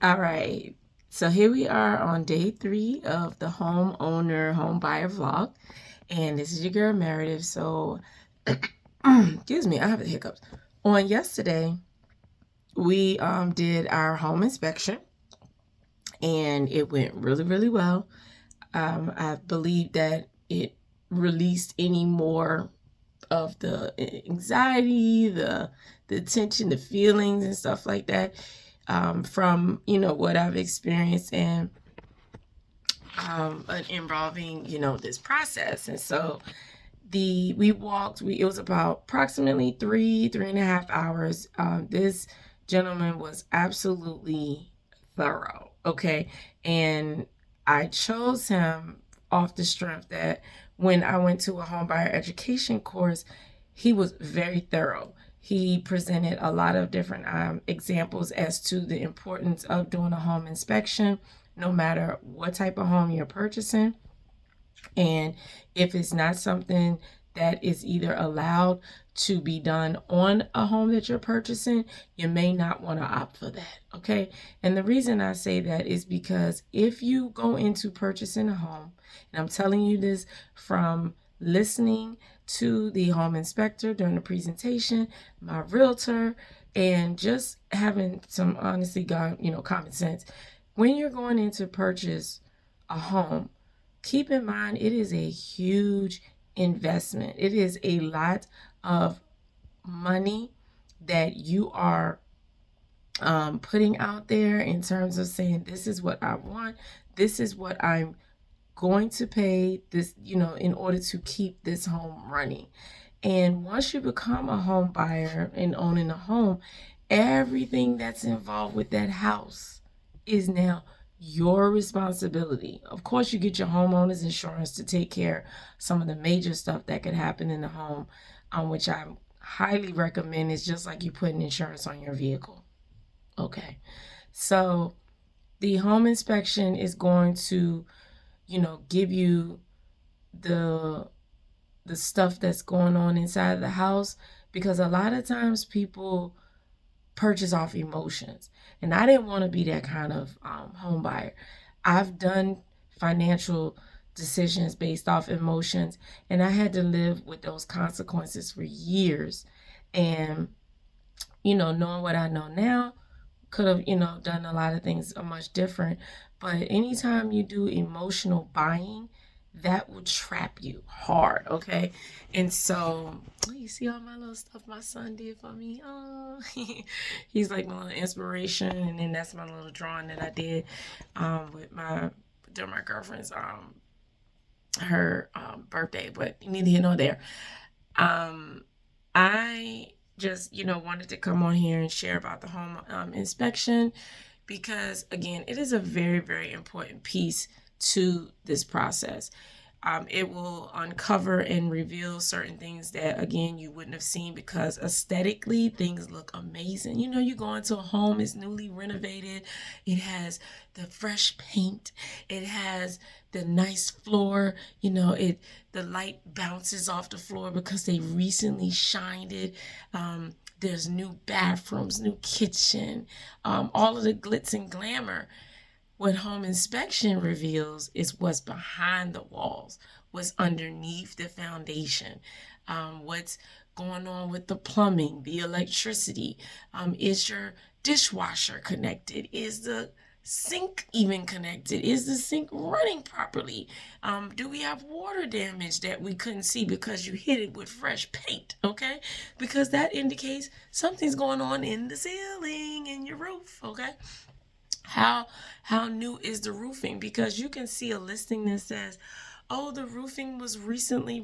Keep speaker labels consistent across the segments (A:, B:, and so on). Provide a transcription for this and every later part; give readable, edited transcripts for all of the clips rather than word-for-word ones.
A: All right. So here we are on day 3 of the homeowner home buyer vlog. And this is your girl Meredith. So excuse me, I have the hiccups. On yesterday, we did our home inspection and it went really, really well. I believe that it released any more of the anxiety, the tension, the feelings and stuff like that from what I've experienced and involving this process. And so it was about approximately 3.5 hours. This gentleman was absolutely thorough. Okay. And I chose him off the strength that when I went to a home buyer education course, he was very thorough. He presented a lot of different examples as to the importance of doing a home inspection, no matter what type of home you're purchasing. And if it's not something that is either allowed to be done on a home that you're purchasing, you may not want to opt for that. Okay. And the reason I say that is because if you go into purchasing a home, and I'm telling you this from listening to the home inspector during the presentation, my realtor, and just having some honestly, common sense. When you're going in to purchase a home, keep in mind it is a huge investment. It is a lot of money that you are putting out there in terms of saying, this is what I want, this is what I'm going to pay, this, in order to keep this home running. And once you become a home buyer and owning a home, everything that's involved with that house is now your responsibility. Of course, you get your homeowner's insurance to take care of some of the major stuff that could happen in the home, which I highly recommend. Is just like you putting insurance on your vehicle. Okay, so the home inspection is going to, give you the stuff that's going on inside of the house, because a lot of times people purchase off emotions. And I didn't want to be that kind of home buyer. I've done financial decisions based off emotions, and I had to live with those consequences for years. And, knowing what I know now, could have, done a lot of things much different. But anytime you do emotional buying, that will trap you hard, okay? And so, you see all my little stuff my son did for me. Oh, he's like my little inspiration. And then that's my little drawing that I did during my girlfriend's her birthday. But neither here nor there. I just wanted to come on here and share about the home inspection, because again, it is a very, very important piece to this process. It will uncover and reveal certain things that, again, you wouldn't have seen, because aesthetically things look amazing. You go into a home, it's newly renovated, it has the fresh paint, it has the nice floor, the light bounces off the floor because they recently shined it. There's new bathrooms, new kitchen, all of the glitz and glamour. What home inspection reveals is what's behind the walls, what's underneath the foundation, what's going on with the plumbing, the electricity. Is your dishwasher connected? Is the sink even connected? Is the sink running properly? Do we have water damage that we couldn't see because you hit it with fresh paint? Okay, because that indicates something's going on in the ceiling, in your roof. Okay. How new is the roofing? Because you can see a listing that says, "Oh, the roofing was recently,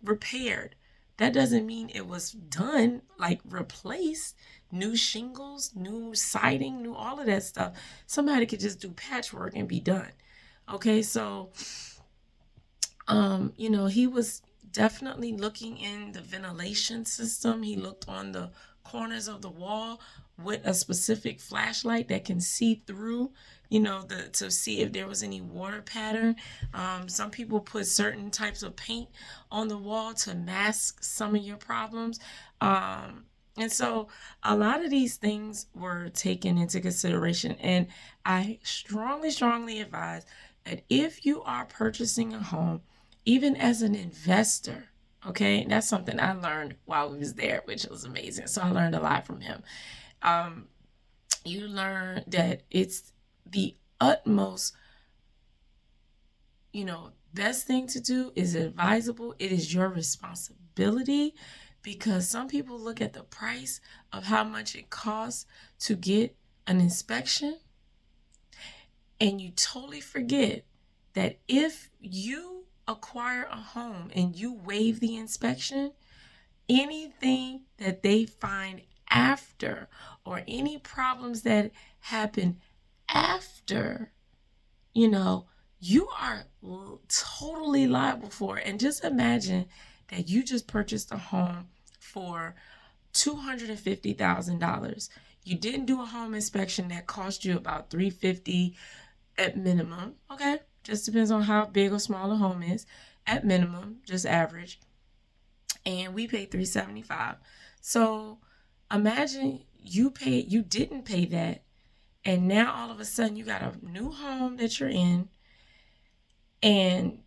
A: repaired." That doesn't mean it was done, like replaced. New shingles, new siding, new all of that stuff. Somebody could just do patchwork and be done. Okay, so he was definitely looking in the ventilation system. He looked on the corners of the wall with a specific flashlight that can see through, to see if there was any water pattern. Some people put certain types of paint on the wall to mask some of your problems. And so a lot of these things were taken into consideration. And I strongly, strongly advise that if you are purchasing a home, even as an investor, okay, that's something I learned while we was there, which was amazing. So I learned a lot from him. Um, you learn that it's the utmost, best thing to do is advisable. It is your responsibility, because some people look at the price of how much it costs to get an inspection, and you totally forget that if you acquire a home and you waive the inspection, anything that they find after, or any problems that happen after, you know, you are totally liable for it. And just imagine that you just purchased a home for $250,000. You didn't do a home inspection that cost you about $350 at minimum. Okay, just depends on how big or small the home is. At minimum, just average. And we paid $375. So imagine you didn't pay that, and now all of a sudden you got a new home that you're in, and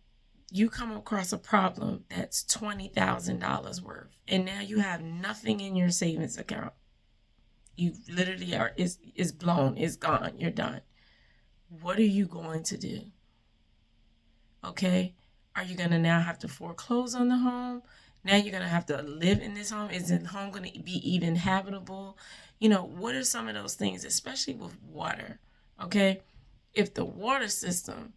A: you come across a problem that's $20,000 worth, and now you have nothing in your savings account. You literally are, is blown, it's gone, you're done. What are you going to do? Okay, are you going to now have to foreclose on the home? Now you're going to have to live in this home. Is the home going to be even habitable? What are some of those things, especially with water? Okay, if the water system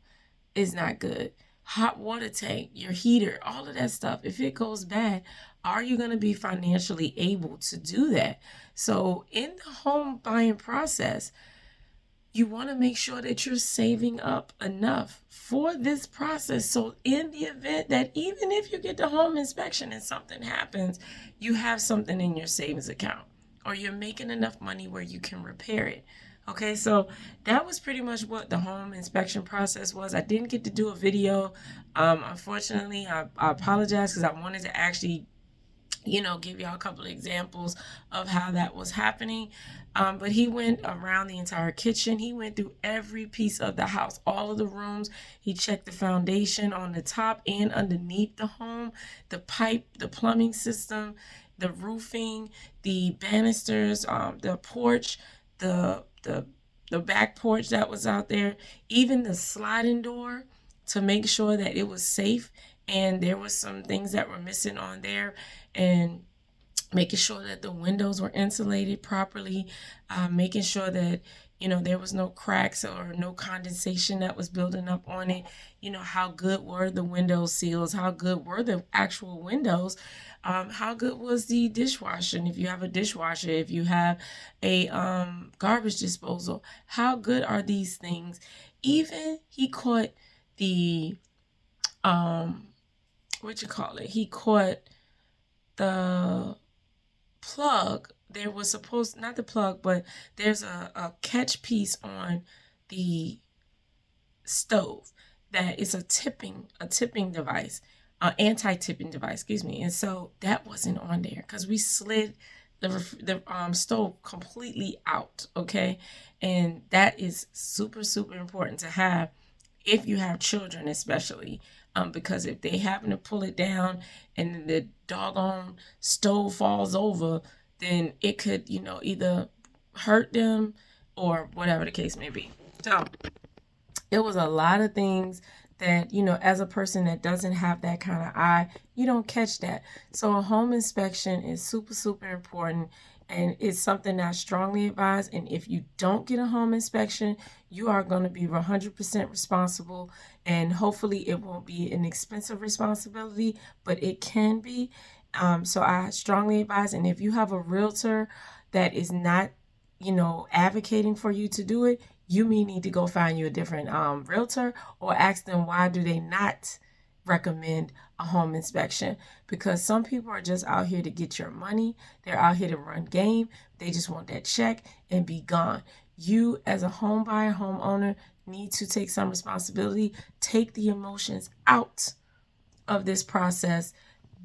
A: is not good, hot water tank, your heater, all of that stuff, if it goes bad, are you going to be financially able to do that? So in the home buying process, you want to make sure that you're saving up enough for this process. So in the event that even if you get the home inspection and something happens, you have something in your savings account, or you're making enough money where you can repair it. Okay, so that was pretty much what the home inspection process was. I didn't get to do a video. Unfortunately, I apologize, because I wanted to actually give y'all a couple of examples of how that was happening. But he went around the entire kitchen. He went through every piece of the house, all of the rooms. He checked the foundation on the top and underneath the home, the pipe, the plumbing system, the roofing, the banisters, the porch, the back porch that was out there, even the sliding door, to make sure that it was safe. And there was some things that were missing on there, and making sure that the windows were insulated properly, making sure that there was no cracks or no condensation that was building up on it. How good were the window seals? How good were the actual windows? How good was the dishwasher? And if you have a dishwasher, if you have a garbage disposal, how good are these things? Even he caught the he caught the plug. There was supposed, not the plug, but there's a catch piece on the stove that is a tipping device, anti-tipping device, excuse me. And so that wasn't on there, because we slid the stove completely out. Okay, and that is super, super important to have if you have children, especially, because if they happen to pull it down and the doggone stove falls over, then it could, either hurt them or whatever the case may be. So it was a lot of things that, as a person that doesn't have that kind of eye, you don't catch that. So a home inspection is super, super important, and it's something that I strongly advise. And if you don't get a home inspection, you are going to be 100% responsible, and hopefully it won't be an expensive responsibility, but it can be. So I strongly advise. And if you have a realtor that is not, advocating for you to do it, you may need to go find you a different realtor, or ask them why do they not recommend a home inspection, because some people are just out here to get your money. They're out here to run game. They just want that check and be gone. You, as a home buyer, homeowner, need to take some responsibility. Take the emotions out of this process.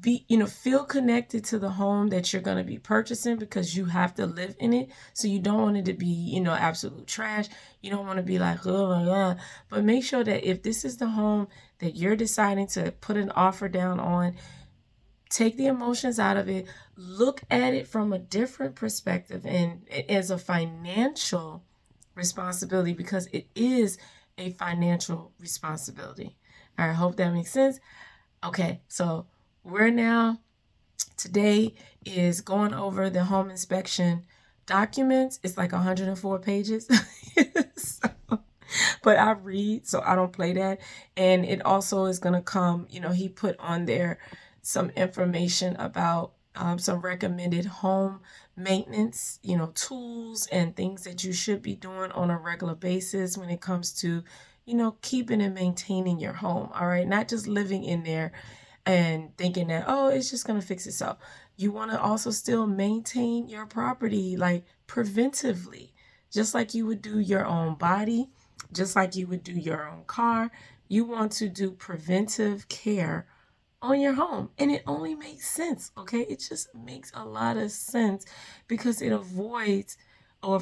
A: feel connected to the home that you're going to be purchasing, because you have to live in it. So you don't want it to be, absolute trash. You don't want to be like, oh my God. But make sure that if this is the home that you're deciding to put an offer down on, take the emotions out of it, look at it from a different perspective and as a financial responsibility, because it is a financial responsibility. I hope that makes sense. Okay, so we're now today is going over the home inspection documents. It's like 104 pages. So, but I read, so I don't play that. And it also is going to come, he put on there some information about some recommended home maintenance, tools and things that you should be doing on a regular basis when it comes to, keeping and maintaining your home. All right. Not just living in there and thinking that, oh, it's just going to fix itself. You want to also still maintain your property like preventively, just like you would do your own body, just like you would do your own car. You want to do preventive care on your home. And it only makes sense, okay? It just makes a lot of sense because it avoids or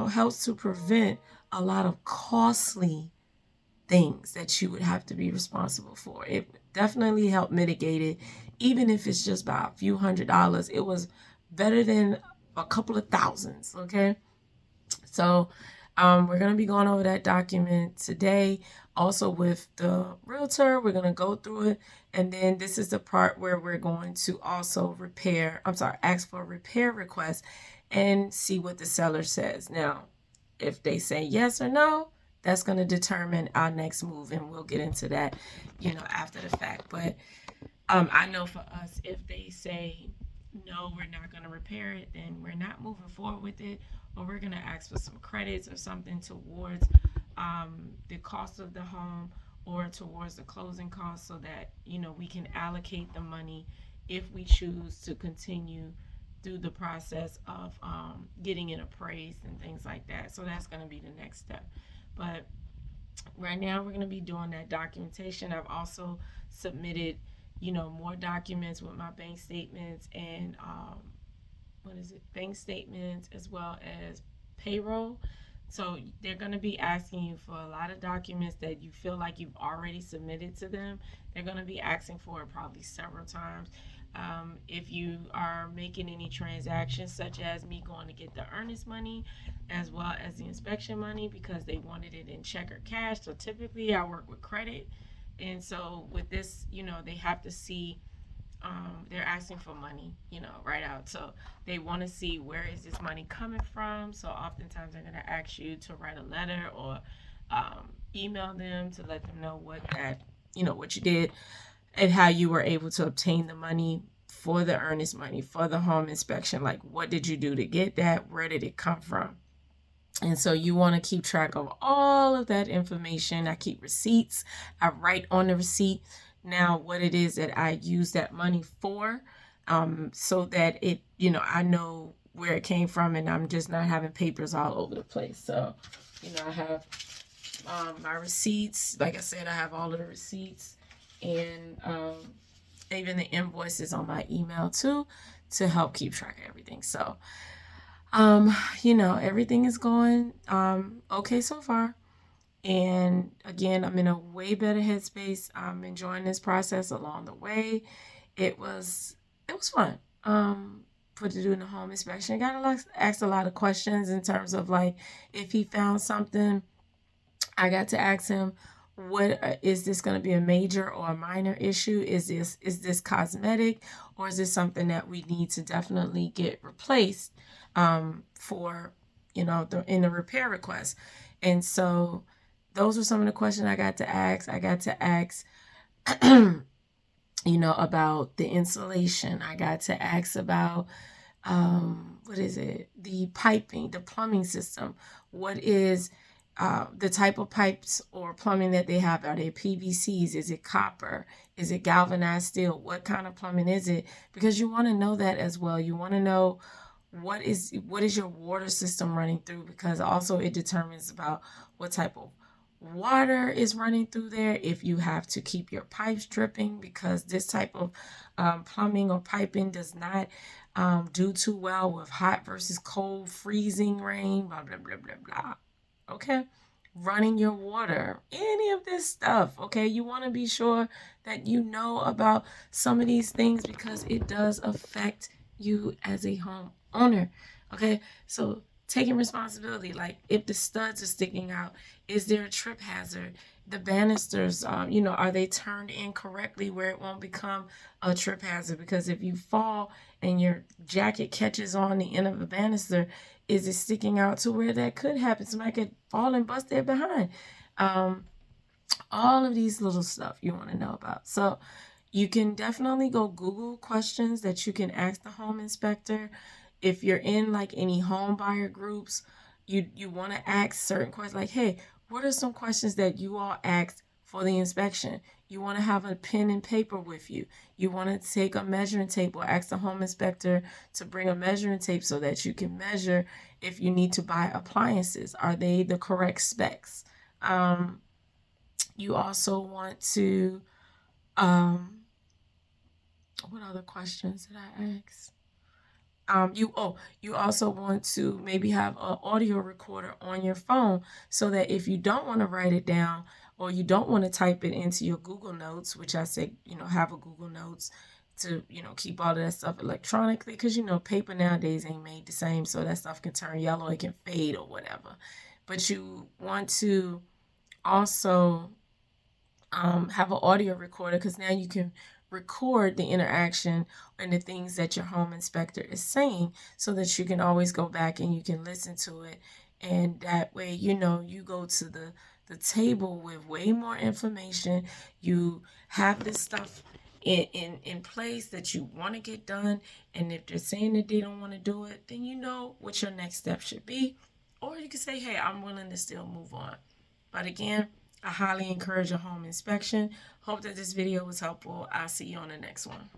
A: helps to prevent a lot of costly things that you would have to be responsible for. It definitely helped mitigate it. Even if it's just by a few $100s, it was better than a couple of thousands, okay? So we're going to be going over that document today. Also with the realtor, we're going to go through it. And then this is the part where we're going to also ask for a repair request and see what the seller says. Now, if they say yes or no, that's going to determine our next move. And we'll get into that, after the fact. But I know for us, if they say no, we're not going to repair it, then we're not moving forward with it, or we're going to ask for some credits or something towards the cost of the home or towards the closing costs, so that we can allocate the money if we choose to continue through the process of getting it appraised and things like that. So that's going to be the next step. But right now we're going to be doing that documentation. I've also submitted more documents with my bank statements and bank statements, as well as payroll. So they're going to be asking you for a lot of documents that you feel like you've already submitted to them. They're going to be asking for it probably several times. If you are making any transactions, such as me going to get the earnest money as well as the inspection money, because they wanted it in check or cash. So typically I work with credit. And so with this, they have to see, they're asking for money, right out. So they want to see, where is this money coming from? So oftentimes they're going to ask you to write a letter or email them to let them know what you did and how you were able to obtain the money for the earnest money for the home inspection. Like, what did you do to get that? Where did it come from? And so you want to keep track of all of that information. I keep receipts. I write on the receipt now what it is that I use that money for, so that I know where it came from and I'm just not having papers all over the place. So, I have my receipts. Like I said, I have all of the receipts and even the invoices on my email too, to help keep track of everything. So, everything is going okay so far. And again, I'm in a way better headspace. I'm enjoying this process along the way. It was fun. For doing the home inspection, I got asked a lot of questions in terms of like if he found something. I got to ask him, what is this going to be a major or a minor issue? Is this cosmetic, or is this something that we need to definitely get replaced for in the repair request? And so those were some of the questions I got to ask. I got to ask about the insulation. I got to ask about the piping, the plumbing system. What is the type of pipes or plumbing that they have? Are they PVCs? Is it copper? Is it galvanized steel? What kind of plumbing is it? Because you want to know that as well. You want to know what is your water system running through, because also it determines about what type of water is running through there, if you have to keep your pipes dripping, because this type of plumbing or piping does not do too well with hot versus cold, freezing rain, blah, blah, blah, blah, blah. Okay? Running your water, any of this stuff. Okay? You want to be sure that you know about some of these things because it does affect you as a homeowner. Okay? So, taking responsibility, like if the studs are sticking out, is there a trip hazard? The banisters, are they turned in correctly where it won't become a trip hazard? Because if you fall and your jacket catches on the end of a banister, is it sticking out to where that could happen? Somebody could fall and bust their behind. All of these little stuff you want to know about. So you can definitely go Google questions that you can ask the home inspector. If you're in like any home buyer groups, you want to ask certain questions like, hey, what are some questions that you all asked for the inspection? You want to have a pen and paper with you. You want to take a measuring tape or ask the home inspector to bring a measuring tape so that you can measure if you need to buy appliances. Are they the correct specs? You also want to, what other questions did I ask? You also want to maybe have an audio recorder on your phone so that if you don't want to write it down or you don't want to type it into your Google Notes, which I say, have a Google Notes to, keep all of that stuff electronically, because, paper nowadays ain't made the same, so that stuff can turn yellow, it can fade or whatever. But you want to also have an audio recorder, because now you can record the interaction and the things that your home inspector is saying so that you can always go back and you can listen to it. And that way, you go to the table with way more information. You have this stuff in place that you want to get done. And if they're saying that they don't want to do it, then you know what your next step should be. Or you can say, hey, I'm willing to still move on. But again, I highly encourage a home inspection. Hope that this video was helpful. I'll see you on the next one.